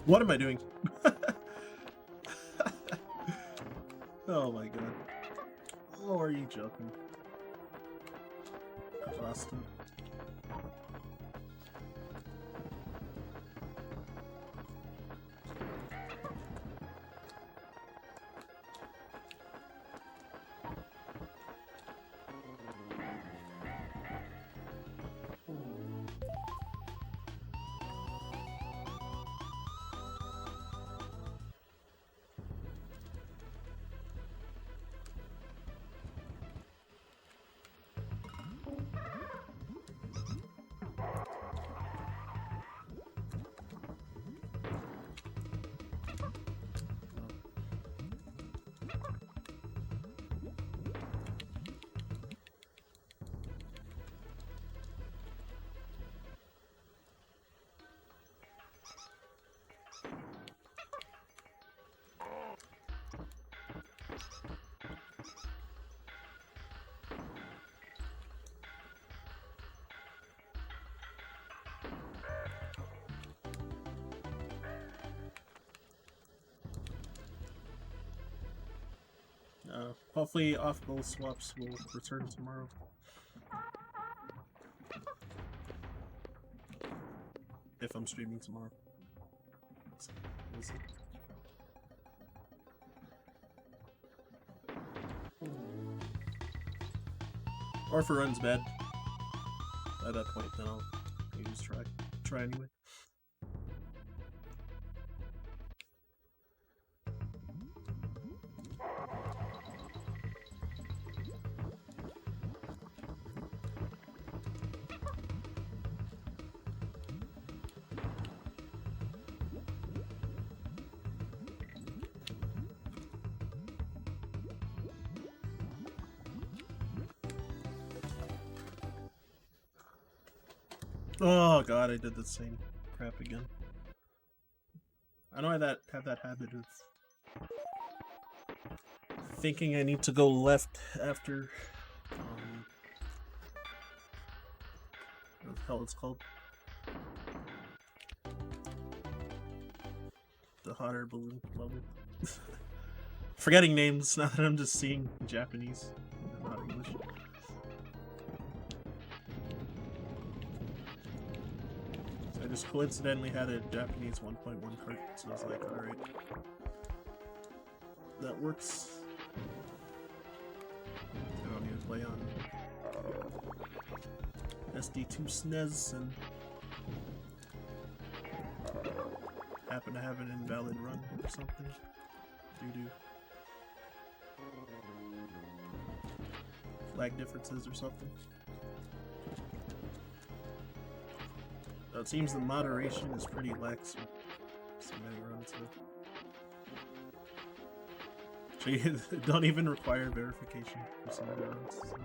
What am I doing? Oh my god. Oh, are you joking? Boston. Hopefully off-goal swaps will return tomorrow. If I'm streaming tomorrow. We'll see. Or if it runs bad, at that point, then I'll maybe just try anyway. Oh god, I did the same crap again. I know I have that habit of thinking I need to go left after what the hell it's called? The hot air balloon level. Forgetting names now that I'm just seeing Japanese, not English. I just coincidentally had a Japanese 1.1 cart, so I was like, alright. That works. I don't need to play on SD2 SNES and happen to have an invalid run or something. Doo-doo. lag differences or something. It seems the moderation is pretty lax with so many runs. So you don't even require verification for some of the runs. So.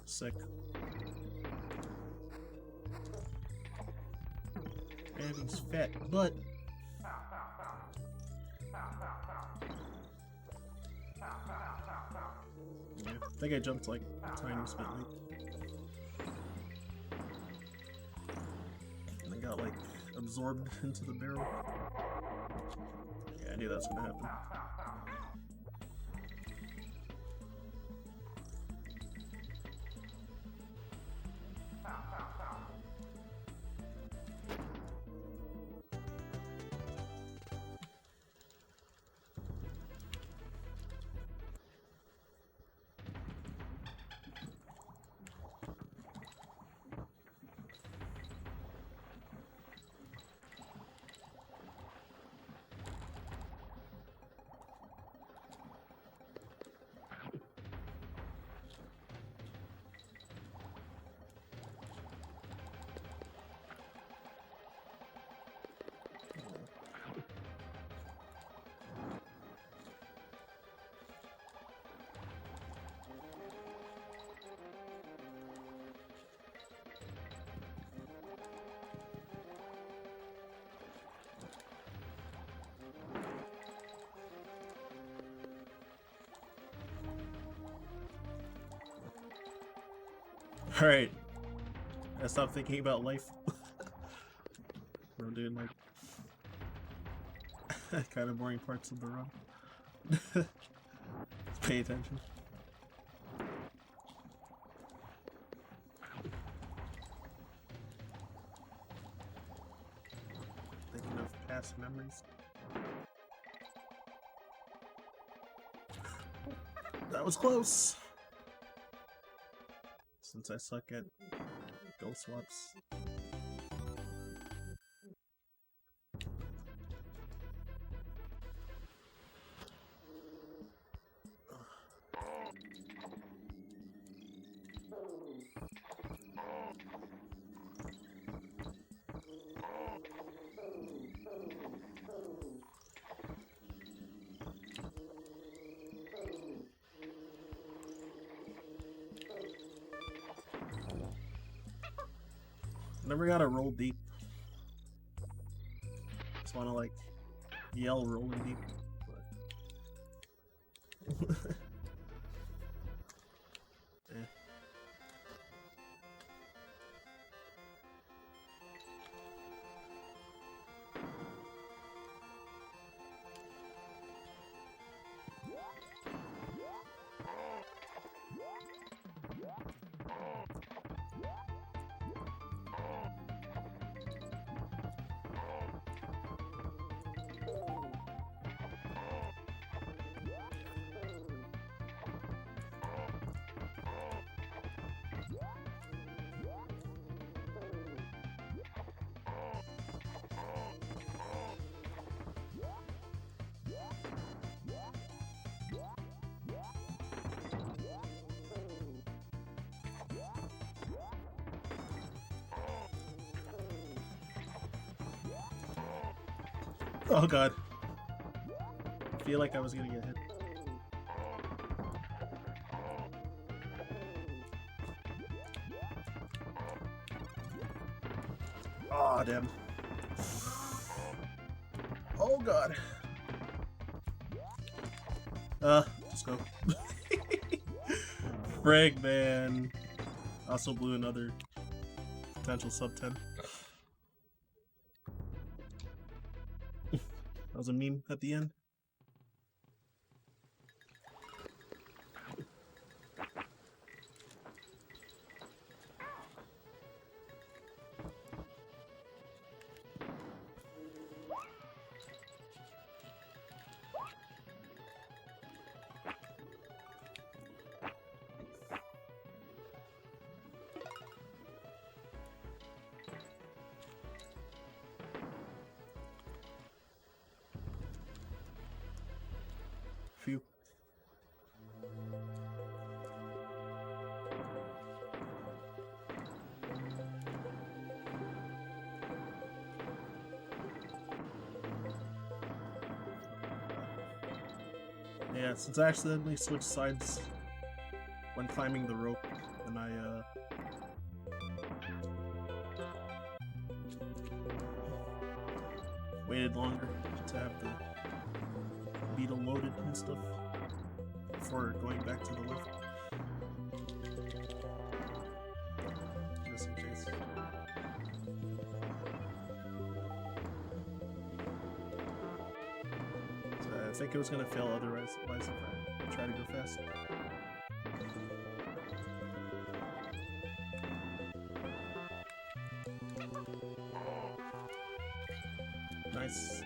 Sick. And he's fat, but yeah, I think I jumped like a tiny bit late. And I got like absorbed into the barrel. Yeah, I knew that's gonna happen. Alright. I stopped thinking about life. We're doing like kind of boring parts of the run. Let's pay attention. Thinking of past memories. That was close! Since I suck at goal swaps. Never gotta roll deep. Just wanna like yell rolling deep. But eh. Oh god. I feel like I was gonna get hit. Oh damn. Oh god. Just go. Frig, man. Also blew another potential sub 10. That was a meme at the end. Phew. Yeah, since I accidentally switched sides when climbing the rope, and I waited longer to have the beetle loaded and stuff before going back to the lift. Just in case. So I think it was gonna fail otherwise if I try to go fast. Nice.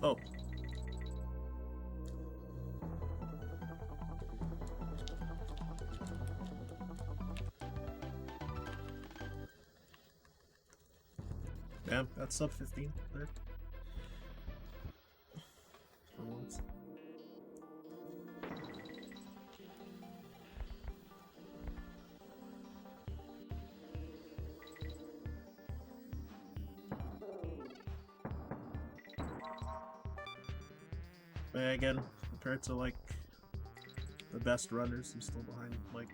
Oh. Damn, that's sub 15 there. For once. But again, compared to like the best runners, I'm still behind like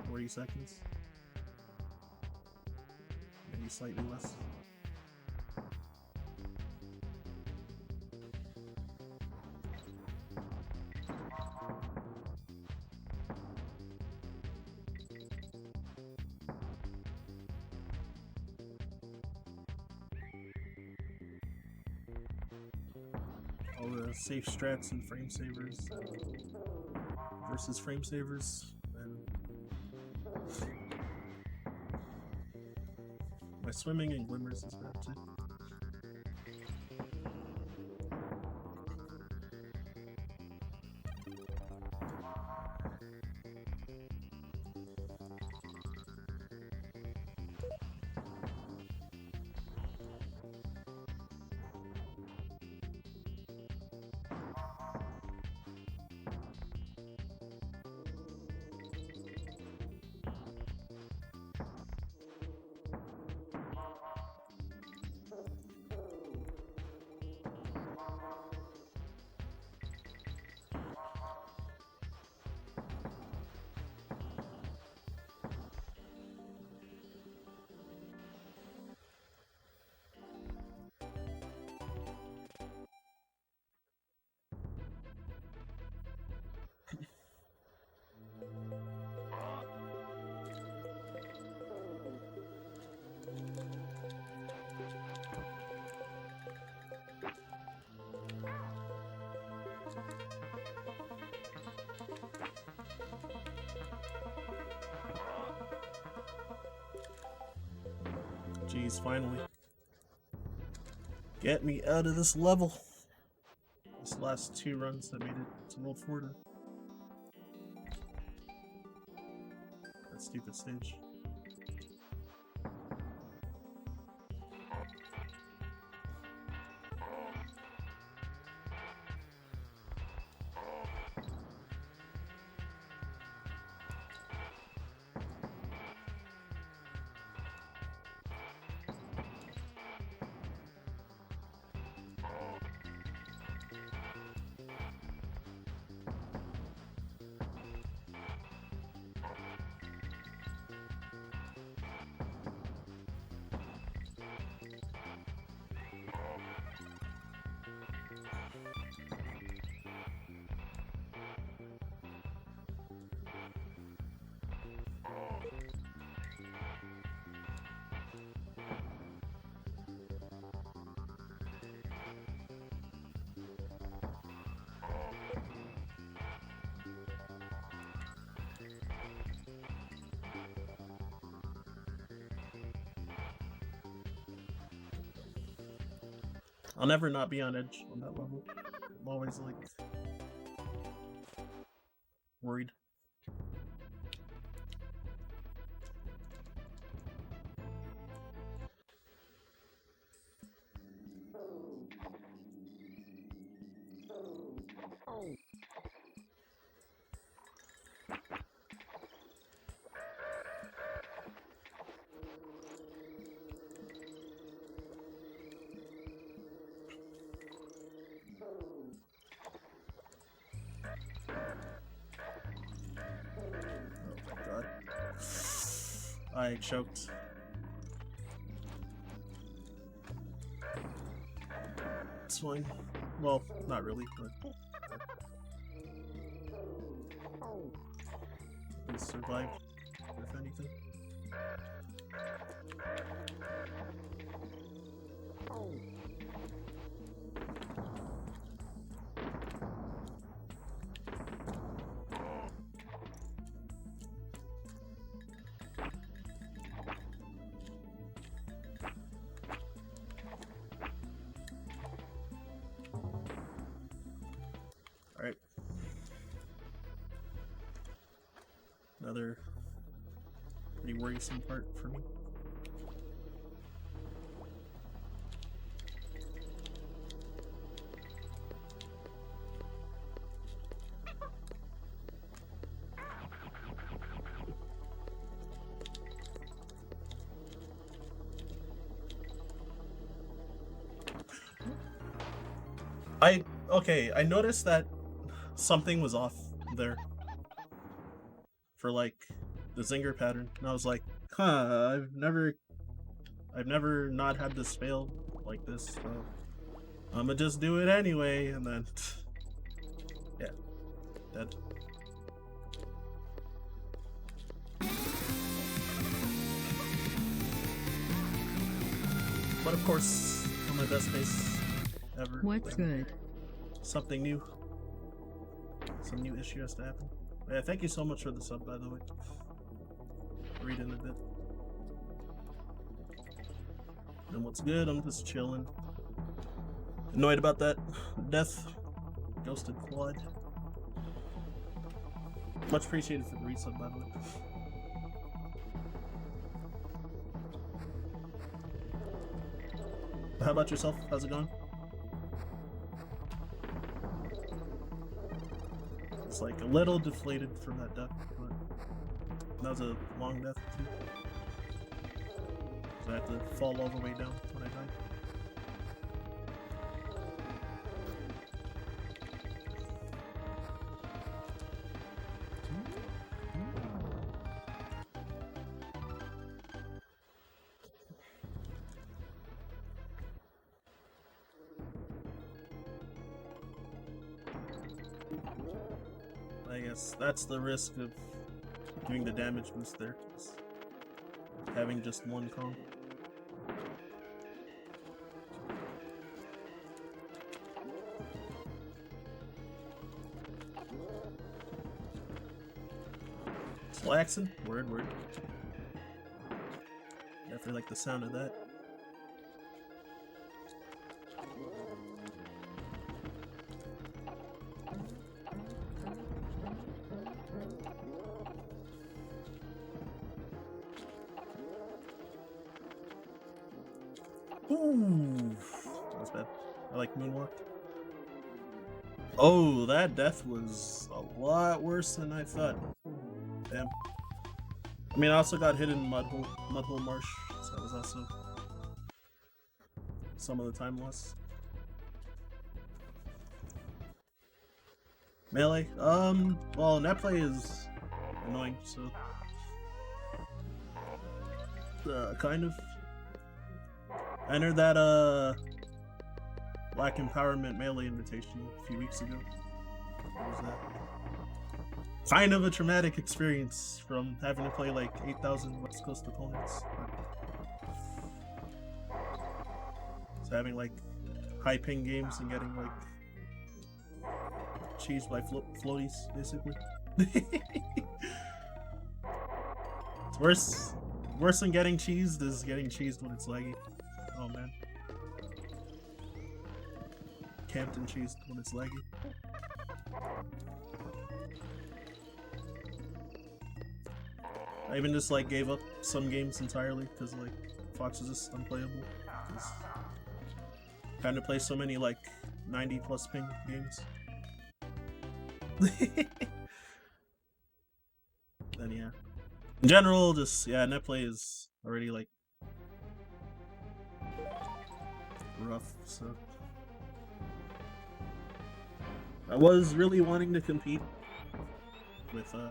40 seconds. Maybe slightly less. All the safe strats and frame savers versus frame savers, and my swimming and glimmers is bad too. Jeez, finally. Get me out of this level. This last 2 runs that made it to World Florida. That stupid stage. I'll never not be on edge on that level. I'm always like worried. I choked. It's fine. Well, not really, but we survived, if anything. Alright. Another pretty worrisome part for me. Okay, I noticed that something was off there for like the zinger pattern, and I was like, huh, I've never not had this fail like this, so I'ma just do it anyway, and then yeah, dead. But of course, on my best pace ever. What's good? Something new. Some new issue has to happen. Yeah, thank you so much for the sub, by the way. Read in a bit. And what's good? I'm just chilling. Annoyed about that death. Ghosted Quad. Much appreciated for the resub, by the way. How about yourself? How's it going? It's like a little deflated from that death, but that was a long death too. So I had to fall all the way down when I died. I guess that's the risk of doing the damage boost there. Having just one comp. Slaxon? Word. Definitely like the sound of that. Ooh, that was bad. I like Moonwalk. Oh, that death was a lot worse than I thought. Damn. I mean, I also got hit in Mudhole Marsh, so that was also some of the time lost. Melee? Well, net play is annoying, so kind of. I entered that Black Empowerment Melee Invitational a few weeks ago. What was that? Kind of a traumatic experience from having to play like 8,000 West Coast opponents. So having like high ping games and getting like cheesed by floaties, basically. It's worse than getting cheesed is getting cheesed when it's laggy. Oh man. Camped cheesed when it's laggy. I even just like gave up some games entirely because like Fox was just unplayable. Because kind of play so many like 90 plus ping games. Then yeah. In general, just yeah, net play is already like rough, so I was really wanting to compete with the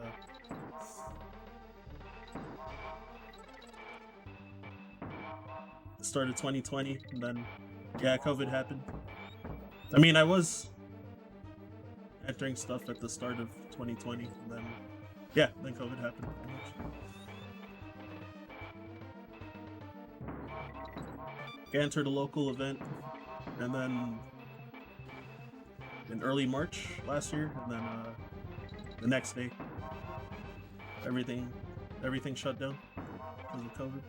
start of 2020, and then yeah, COVID happened. I mean, I was entering stuff at the start of 2020, and then yeah, then COVID happened pretty much. I entered a local event, and then in early March last year, and then the next day, everything shut down because of COVID.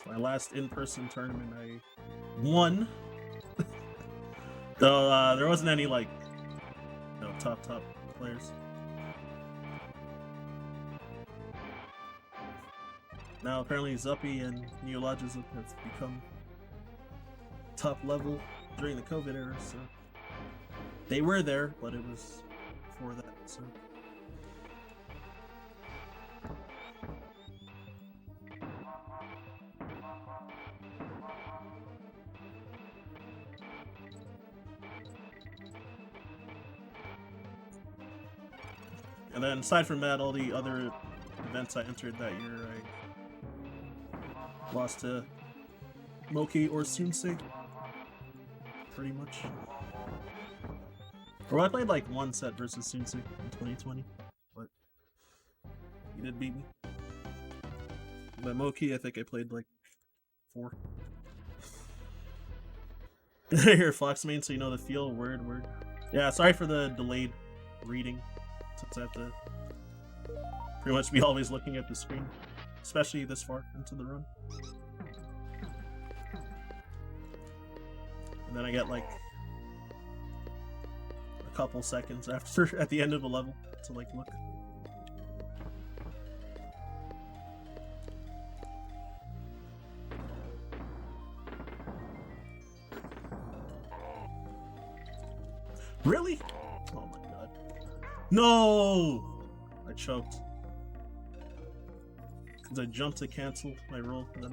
So my last in-person tournament, I won. Though there wasn't any like, top players. Now apparently Zuppy and Neologism have become top level during the COVID era, so they were there, but it was before that, so. And then aside from that, all the other events I entered that year, I lost to Moki or Sunsei. Pretty much. Or I played like one set versus Sunsei in 2020, but he did beat me. But Moki, I think I played like 4. You're Foxmane, so you know the feel. Word. Yeah, sorry for the delayed reading, since I have to pretty much be always looking at the screen, especially this far into the run. And then I get like a couple seconds after at the end of a level to like look. Really? Oh my god. No! I choked. Because I jumped to cancel my roll, and then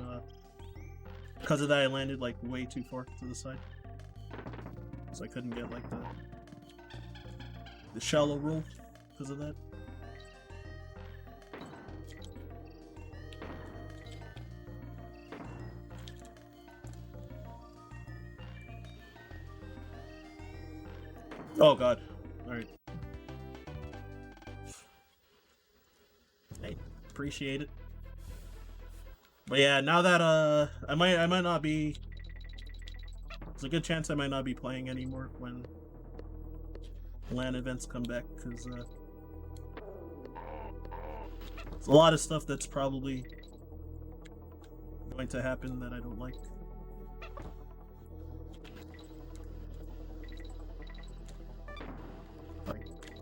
because of that I landed like way too far to the side. So I couldn't get like the shallow roll because of that. Oh god. Alright. Hey, appreciate it. But yeah, now that I might not be, there's a good chance I might not be playing anymore when LAN events come back, because there's a lot of stuff that's probably going to happen that I don't like.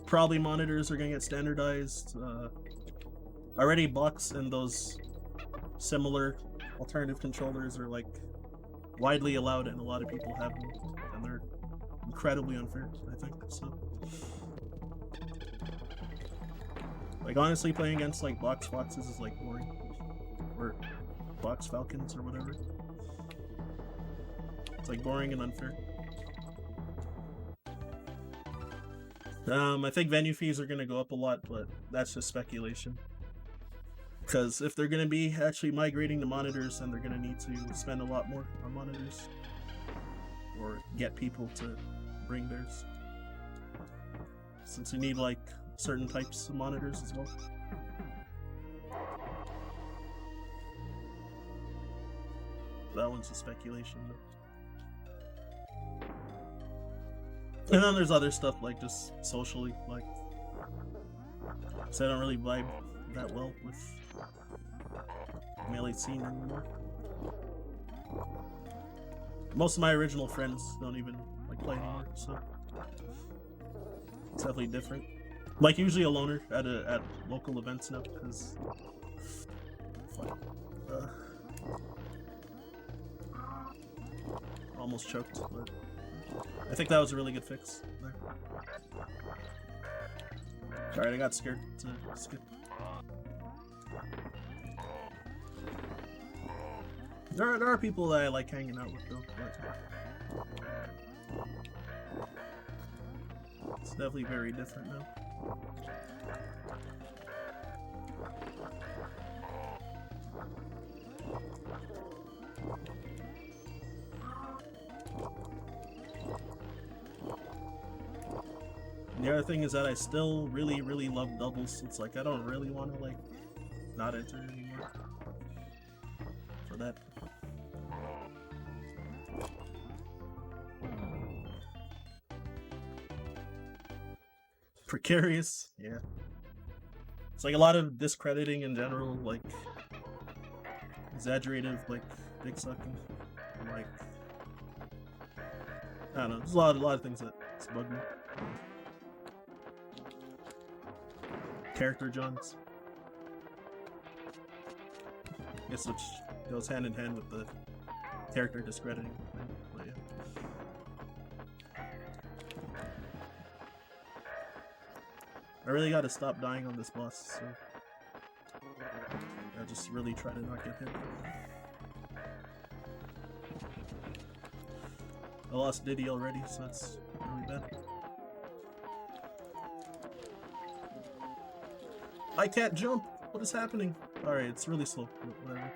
Probably monitors are gonna get standardized. Already Box and those similar alternative controllers are like widely allowed, and a lot of people have them, and they're incredibly unfair, I think. So, like, honestly, playing against like Box Foxes is like boring, or Box Falcons or whatever. It's like boring and unfair. I think venue fees are going to go up a lot, but that's just speculation. Because if they're going to be actually migrating to monitors, then they're going to need to spend a lot more on monitors. Or get people to bring theirs. Since you need, like, certain types of monitors as well. That one's a speculation, though. And then there's other stuff, like just socially, like, so I don't really vibe that well with Melee scene anymore. Most of my original friends don't even like play anymore, so it's definitely different. Like usually a loner at local events now, because almost choked, but I think that was a really good fix there. Alright, I got scared to skip. There are people that I like hanging out with though, but it's definitely very different now. The other thing is that I still really love doubles. It's like I don't really want to like not enter anymore for that. Precarious, yeah. It's like a lot of discrediting in general, like exaggerative, like dick sucking, and, like I don't know. There's a lot of things that bug me. Character Johns. I guess which goes hand in hand with the character discrediting thing, but yeah. I really gotta stop dying on this boss, so I just really try to not get hit. I lost Diddy already, so that's really bad. I can't jump. What is happening? Alright, it's really slow. Whatever.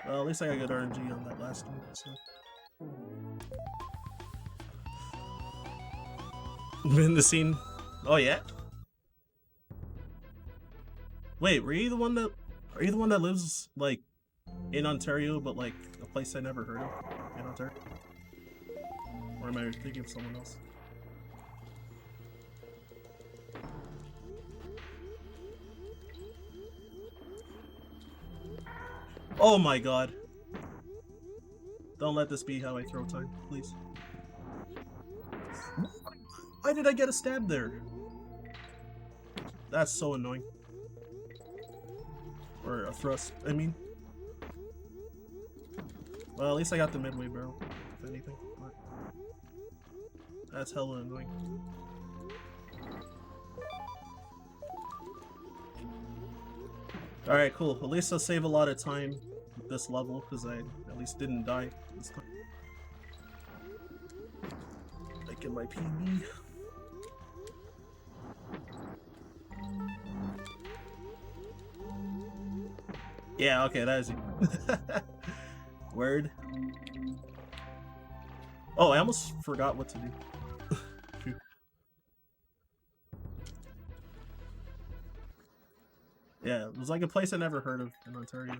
Well, at least I got good RNG on that last one, so. In the scene. Oh yeah? Wait, were you the one that lives like in Ontario but like a place I never heard of in Ontario? Or am I thinking of someone else? Oh my god. Don't let this be how I throw time, please. Why did I get a stab there? That's so annoying. Or a thrust, I mean. Well, at least I got the midway barrel, if anything. But that's hella annoying. Alright, cool. At least I'll save a lot of time with this level, because I at least didn't die this time. Like in my PB. Yeah, okay, that is Word. Oh, I almost forgot what to do. Yeah, it was like a place I never heard of in Ontario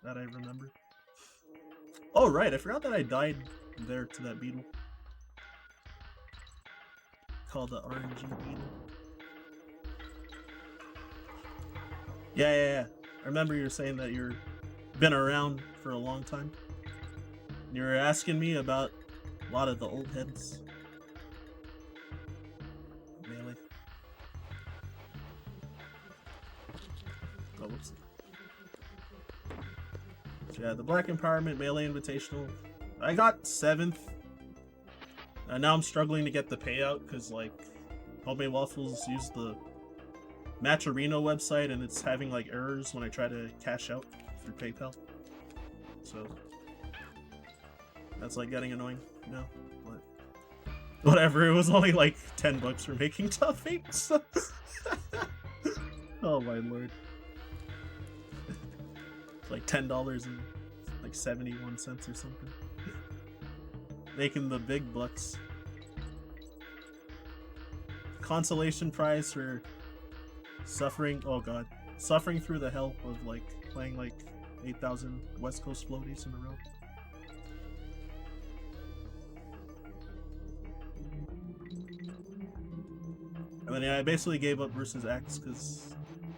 that I remember. Oh, right, I forgot that I died there to that beetle. Called the RNG beetle. Yeah. I remember you were saying that you've been around for a long time. You were asking me about a lot of the old heads. Melee. Oh, whoops. So yeah, the Black Empowerment Melee Invitational. I got 7th. And now I'm struggling to get the payout because, like, Homemade Waffles used the Matcherino website and it's having like errors when I try to cash out through PayPal. So that's like getting annoying now. But whatever, it was only like $10 for making toppings. Oh my lord. Like $10 and like 71 cents or something. Making the big bucks. Consolation prize for suffering, oh god, suffering through the hell of like playing like 8,000 West Coast floaties in a row. And then yeah, I basically gave up versus Axe because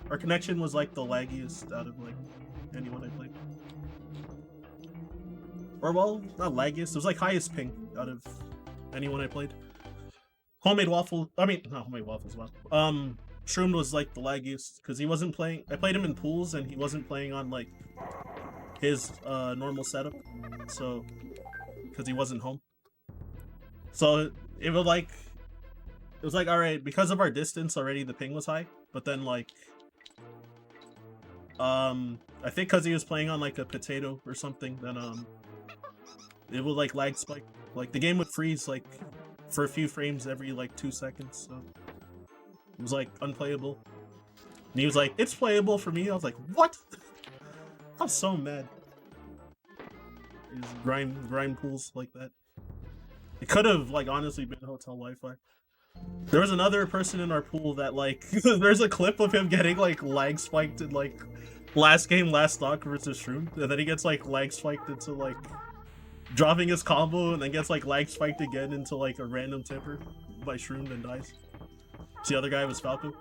our connection was like the laggiest out of like anyone I played. Or well, not laggiest, it was like highest ping out of anyone I played. Homemade Waffle, I mean, not Homemade Waffles, well. Shroomed was like the laggiest because he wasn't playing. I played him in pools and he wasn't playing on like his normal setup, so because he wasn't home. So it was like all right, because of our distance already the ping was high, but then like I think because he was playing on like a potato or something, then it would like lag spike. Like the game would freeze like for a few frames every like 2 seconds, so it was like unplayable. And he was like, it's playable for me. I was like, what? I'm so mad. These grind pools like that. It could have like honestly been hotel Wi-Fi. There was another person in our pool that like there's a clip of him getting like lag spiked in like last game, last stock versus Shroom, and then he gets like lag spiked into like dropping his combo and then gets like lag spiked again into like a random tipper by Shroom and dies. The other guy was Falco.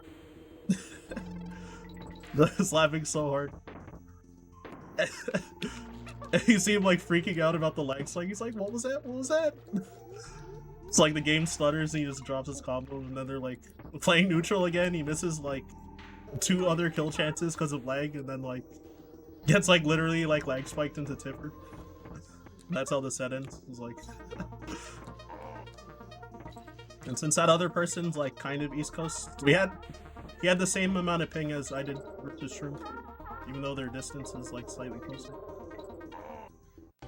I was laughing so hard. And you see him like freaking out about the lag spike. He's like, what was that? What was that? It's like the game stutters and he just drops his combo and then they're like playing neutral again. He misses like 2 other kill chances because of lag and then like gets like literally like lag spiked into tipper. That's how the set ends. It was like and since that other person's like kind of East Coast, he had the same amount of ping as I did versus Shroom, even though their distance is like slightly closer.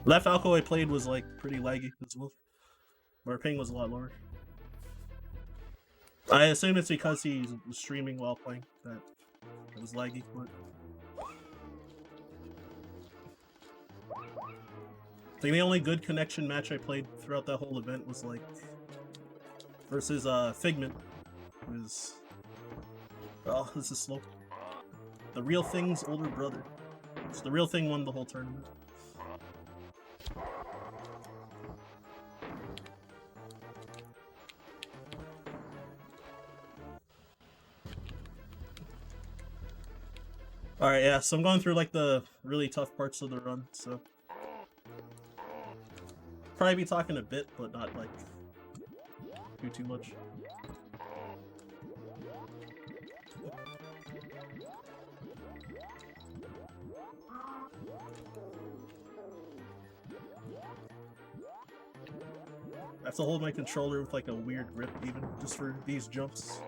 That Falco I played was like pretty laggy as well. Our ping was a lot lower. I assume it's because he was streaming while playing that it was laggy, but I think the only good connection match I played throughout that whole event was like versus Figment. It was oh, this is slow. The Real Thing's older brother. So the Real Thing won the whole tournament. Alright, yeah, so I'm going through like the really tough parts of the run, so probably be talking a bit, but not like too much. I have to hold my controller with like a weird grip even, just for these jumps.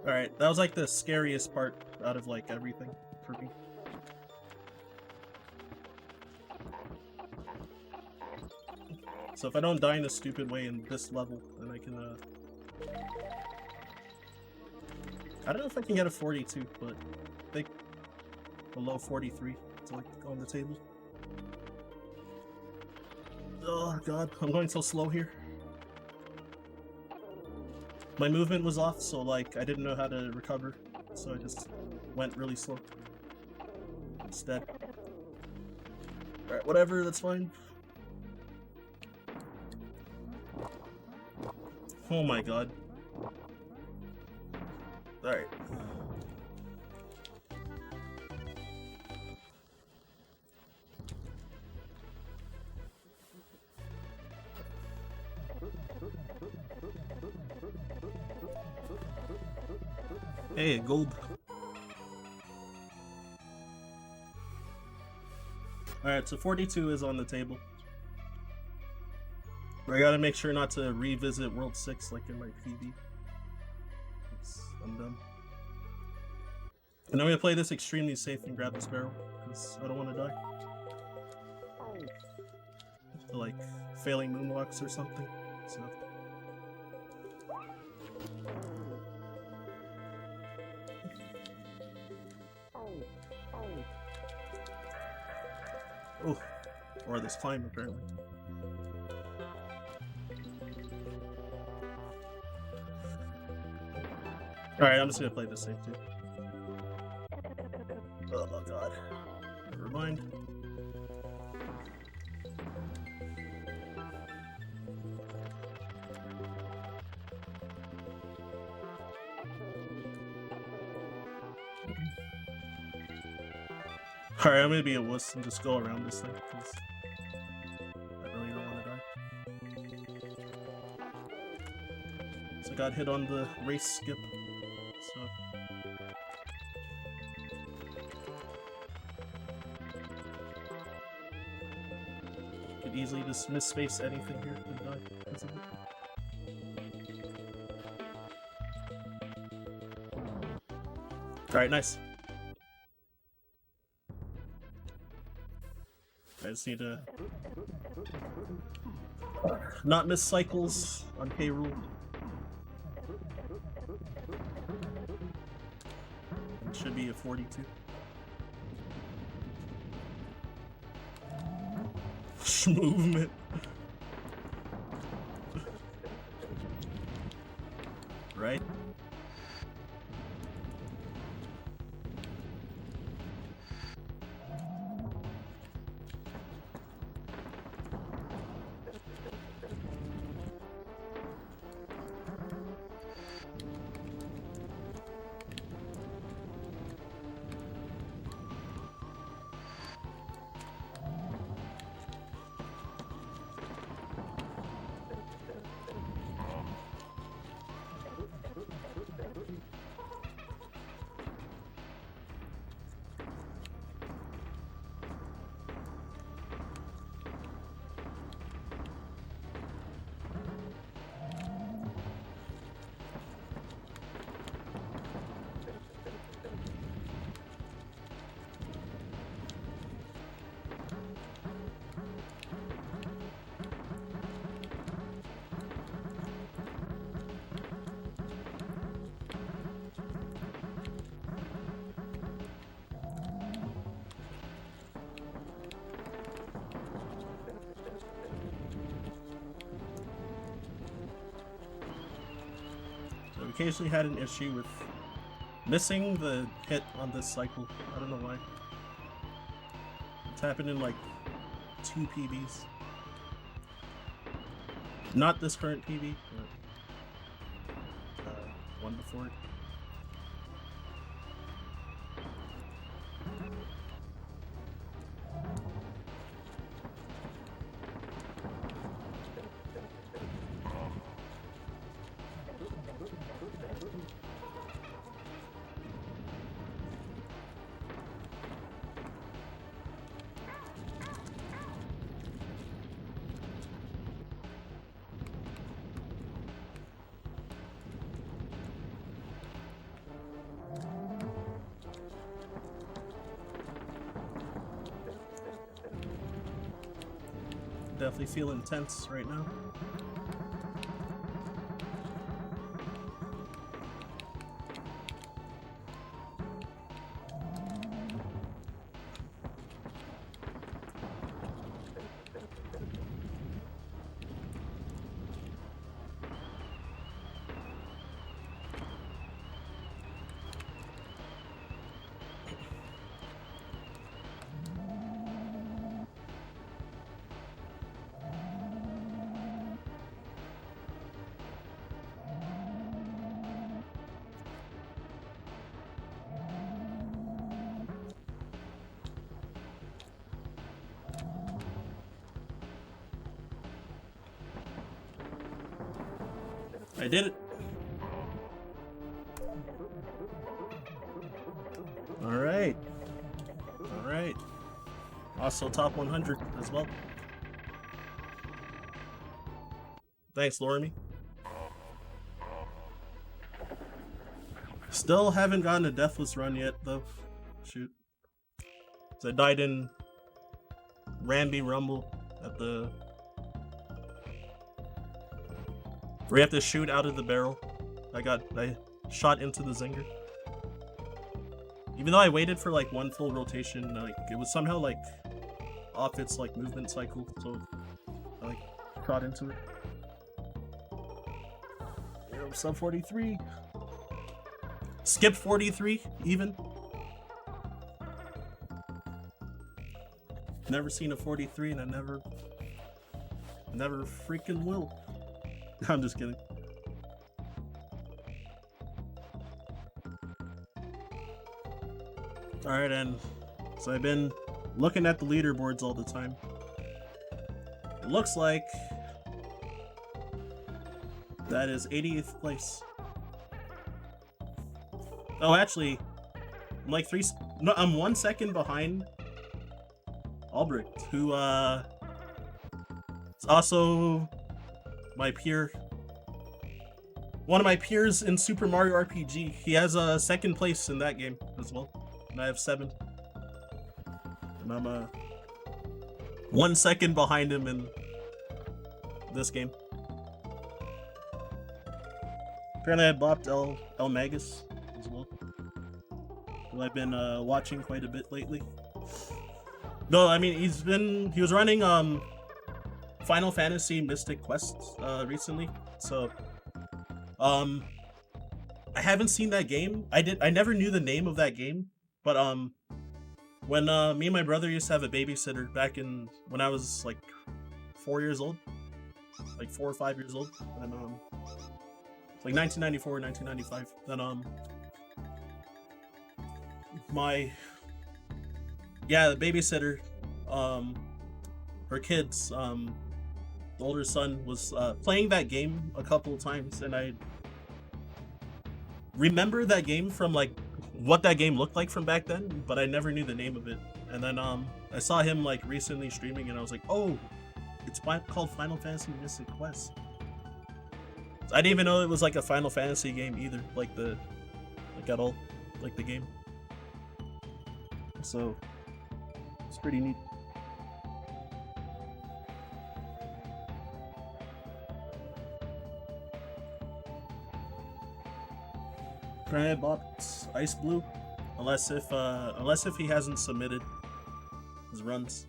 Alright, that was like the scariest part out of like everything for me. So if I don't die in a stupid way in this level, then I can I don't know if I can get a 42, but I think below 43 to like on the table. Oh god, I'm going so slow here. My movement was off, so like I didn't know how to recover, so I just went really slow instead. Alright, whatever, that's fine. Oh my god. Alright. Hey, gold. Alright, so 42 is on the table. I gotta make sure not to revisit World 6 like in my PB. I'm done. And I'm gonna play this extremely safe and grab this barrel, because I don't want to die. Like, failing moonwalks or something, so... Oh, or this climb apparently. Alright, I'm just gonna play this safe too. Oh god. Never mind. Alright, I'm gonna be a wuss and just go around this thing, because I really don't want to die. So I got hit on the race skip, so... Could easily just misspace anything here and die because of it. Alright, nice. I just need to not miss cycles on K. Rool. It should be a 42. Movement. Right? occasionally had an issue with missing the hit on this cycle. I don't know why. It's happened in like 2 PBs. Not this current PB, but one before it. Definitely feel intense right now. I did it. Alright. Alright. Also top 100 as well. Thanks, Loremy. Still haven't gotten a deathless run yet, though. Shoot. So I died in Ramby Rumble at the... where you have to shoot out of the barrel. I shot into the Zinger. Even though I waited for like 1 full rotation, like it was somehow like off its like movement cycle, so I like shot into it. Yo, sub 43. Skip 43 even. Never seen a 43 and I never freaking will. I'm just kidding. Alright, and so I've been looking at the leaderboards all the time. It looks like that is 80th place. Oh, actually, I'm like I'm 1 second behind Albrecht, who is also my peer, one of my peers in Super Mario RPG. He has a 2nd place in that game as well, and I have 7. And I'm 1 second behind him in this game. Apparently I bopped El Magus as well, who I've been watching quite a bit lately. No, I mean he was running Final Fantasy Mystic Quest recently, so I haven't seen that game. I never knew the name of that game, but when me and my brother used to have a babysitter back in when I was like 4 years old, like 4 or 5 years old, and it's like 1994 1995. Then the babysitter, her kids, the older son was playing that game a couple of times, and I remember that game from like what that game looked like from back then, but I never knew the name of it. And then I saw him like recently streaming, and I was like, oh, it's called Final Fantasy Mystic Quest. So I didn't even know it was like a Final Fantasy game either, like at all, like the game. So it's pretty neat. I bought Ice Blue, unless if he hasn't submitted his runs.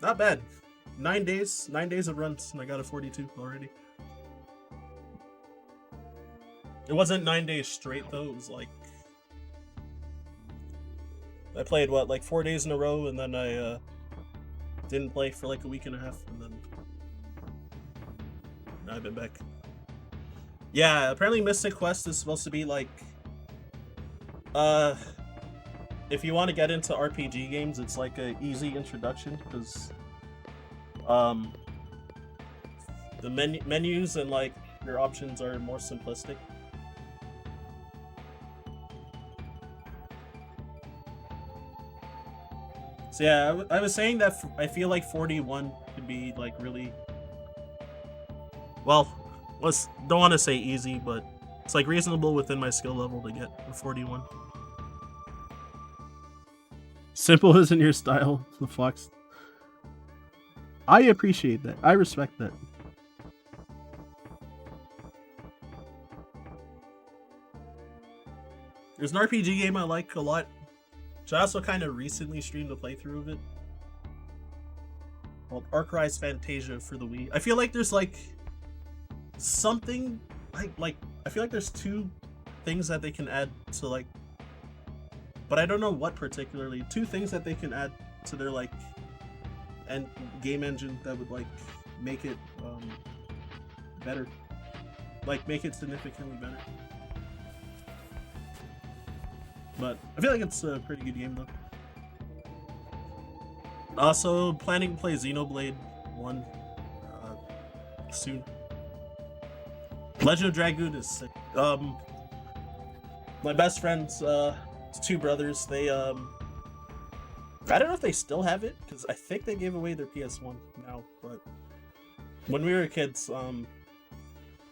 Not bad. 9 days of runs, and I got a 42 already. It wasn't 9 days straight though. It was like I played what, like 4 days in a row, and then I didn't play for like a week and a half, and then now I've been back. Yeah, apparently Mystic Quest is supposed to be like, if you want to get into RPG games, it's like a easy introduction because, the menus and like your options are more simplistic. So yeah, I was saying that I feel like 41 could be like really, well, don't want to say easy, but it's like reasonable within my skill level to get a 41. Simple isn't your style, the Fox. I appreciate that. I respect that. There's an RPG game I like a lot, which I also kind of recently streamed a playthrough of it, called Arcrise Fantasia for the Wii. I feel like there's like something like I feel like there's two things that they can add to like, but I don't know what particularly. Two things that they can add to their like and game engine that would like make it better, like make it significantly better. But I feel like it's a pretty good game though. Also planning to play Xenoblade 1 soon. Legend of Dragoon is sick. My best friends, two brothers, they I don't know if they still have it because I think they gave away their PS1 now, but when we were kids,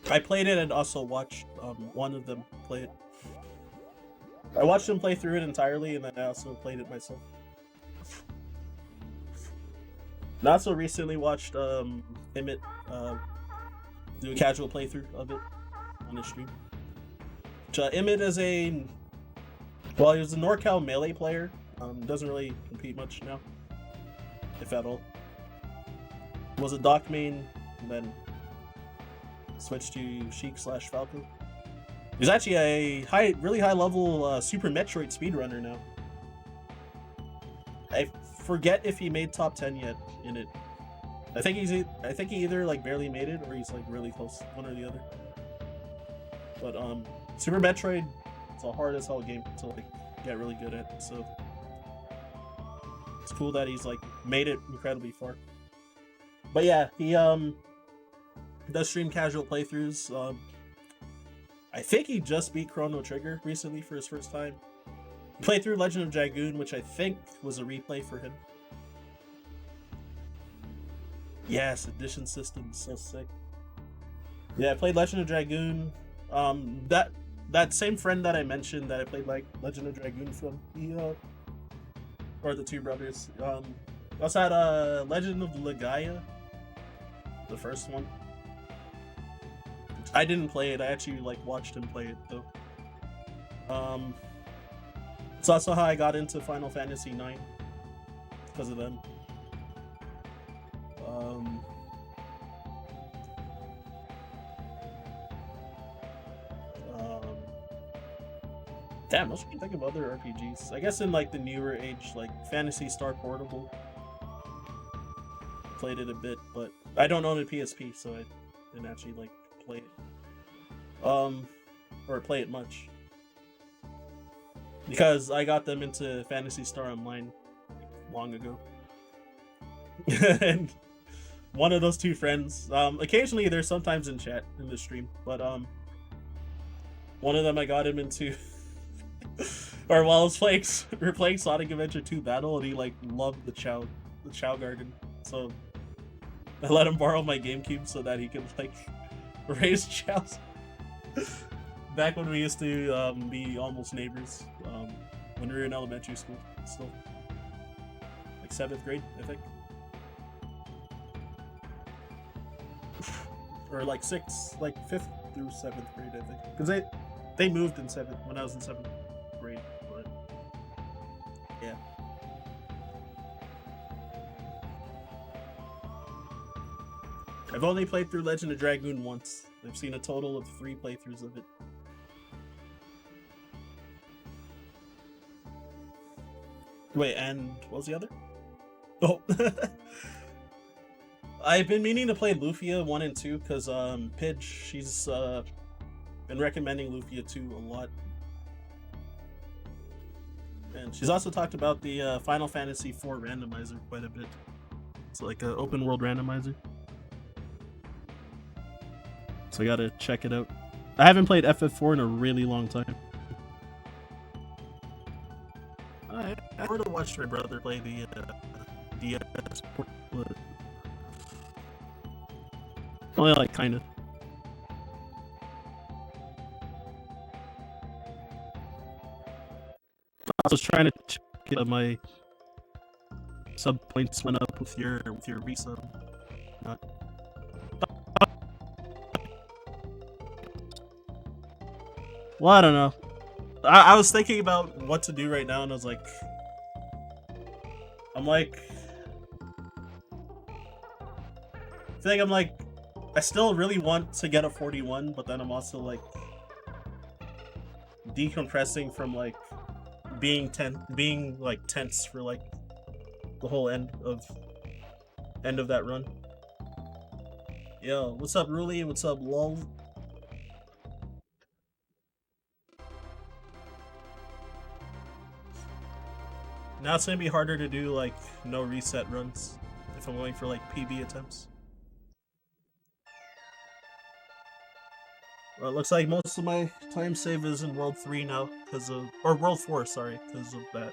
I played it and also watched one of them play it. I watched them play through it entirely, and then I also played it myself. And I also recently watched Emmett do a casual playthrough of it on his stream. Which, Emmett is he was a NorCal Melee player. Doesn't really compete much now, if at all. Was a Doc main, and then switched to Sheik / Falco. He's actually a really high level Super Metroid speedrunner now. I forget if he made top 10 yet in it. I think he either like barely made it or he's like really close, one or the other. But Super Metroid, it's a hard as hell game to like get really good at, so it's cool that he's like made it incredibly far. But yeah, he does stream casual playthroughs. I think he just beat Chrono Trigger recently for his first time. He played through Legend of Dragoon, which I think was a replay for him. Yes, edition system is so sick. Yeah, I played Legend of Dragoon. That same friend that I mentioned that I played like Legend of Dragoon from, or the two brothers. Also had Legend of Legaia, the first one. I didn't play it. I actually like watched him play it though. It's also how I got into Final Fantasy IX because of them. Damn, I should think of other RPGs. I guess in like the newer age, like Phantasy Star Portable. Played it a bit, but I don't own a PSP, so I didn't actually like play it. Or play it much. Because I got them into Phantasy Star Online long ago. And one of those two friends, occasionally they're sometimes in chat in the stream, but one of them I got him into or while I was playing, we were playing Sonic Adventure 2 Battle, and he like loved the Chao Garden, so I let him borrow my GameCube so that he could like raise chows. Back when we used to be almost neighbors, when we were in elementary school, still like 7th grade, I think, or like 5th through 7th grade, I think, because they moved in 7th when I was in 7th grade, but yeah. I've only played through Legend of Dragoon once. I've seen a total of 3 playthroughs of it. Wait, and what was the other? Oh, I've been meaning to play Lufia 1 and 2 because Pidge, she's been recommending Lufia 2 a lot. And she's also talked about the Final Fantasy IV randomizer quite a bit. It's like an open world randomizer. So I gotta check it out. I haven't played FF4 in a really long time. I would have watched my brother play the DS port, but only like kind of. I was trying to check it, my sub points went up with your resub. Well, I don't know. I was thinking about what to do right now, and I was like, I still really want to get a 41, but then I'm also like decompressing from like being tense for like the whole end of that run. Yo, what's up, Ruli? What's up, lol? Now it's gonna be harder to do like no reset runs if I'm going for like PB attempts. Well, it looks like most of my time save is in World 3 now, or World 4, sorry, because of that.